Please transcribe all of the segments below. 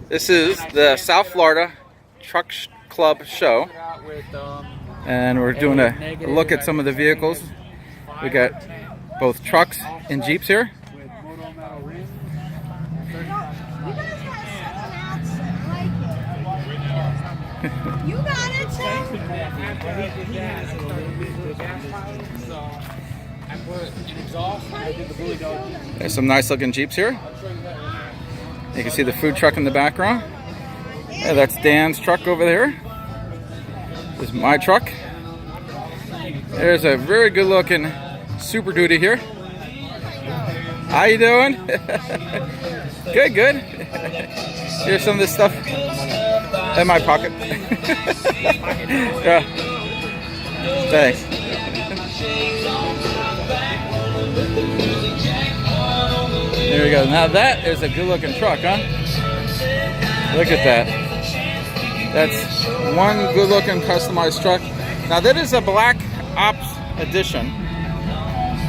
This is the South Florida Truck Club show, and we're doing a look at some of the vehicles. We got both trucks and Jeeps here. You got it, There's some nice looking Jeeps here. You can see the food truck in the background. Yeah, that's Dan's truck over there. This is my truck. There's a very good looking Super Duty here. How you doing? Good, good. Here's some of this stuff in my pocket. Yeah. Thanks. There we go. Now that is a good looking truck, huh? Look at that. That's one good looking customized truck. Now that is a Black Ops edition,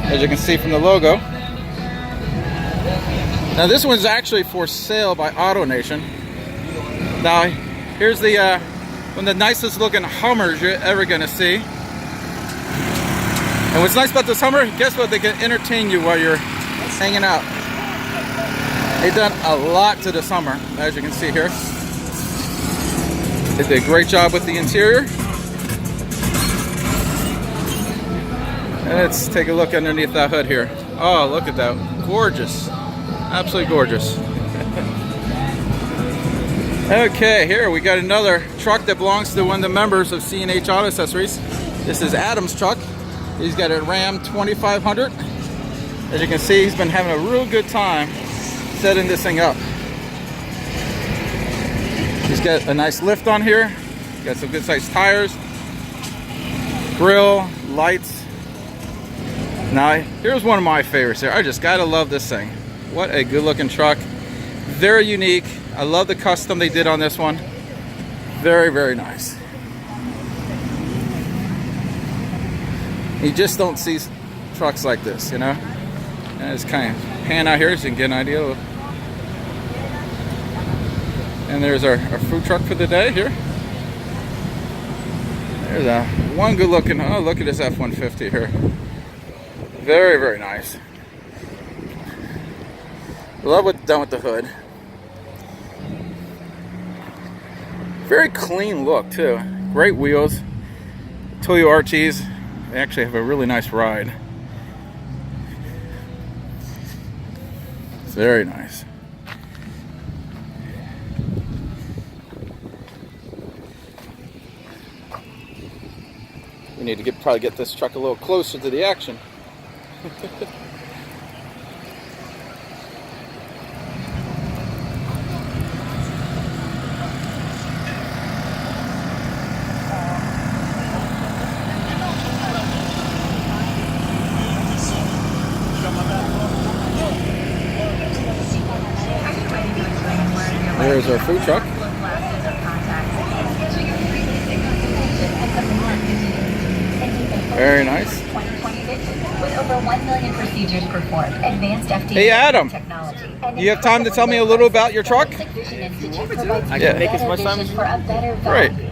as you can see from the logo. Now this one's actually for sale by AutoNation. Now here's the one of the nicest looking Hummers you're ever gonna see. And what's nice about this Hummer, guess what? They can entertain you while you're hanging out. They've done a lot to this Hummer, as you can see here. They did a great job with the interior. And let's take a look underneath that hood here. Oh, look at that. Gorgeous. Absolutely gorgeous. Okay, here we got another truck that belongs to one of the members of C&H Auto Accessories. This is Adam's truck. He's got a Ram 2500. As you can see, he's been having a real good time setting this thing up. He's got a nice lift on here. Got some good sized tires, grill, lights. Now, here's one of my favorites here. I just gotta love this thing. What a good looking truck. Very unique. I love the custom they did on this one. Very, very nice. You just don't see trucks like this, you know? And it's kind of pan out here so you can get an idea of. And there's our food truck for the day here. There's a one good looking, oh, look at this F-150 here. Very, very nice. Love what's done with the hood. Very clean look too. Great wheels. Toyo RTs. They actually have a really nice ride. Very nice. We need to probably get this truck a little closer to the action. There's our food truck. Very nice. With over 1 million procedures performed, advanced FDA Hey Adam, technology. you have time to tell me a little about your truck? I can make as much time as you want. Great.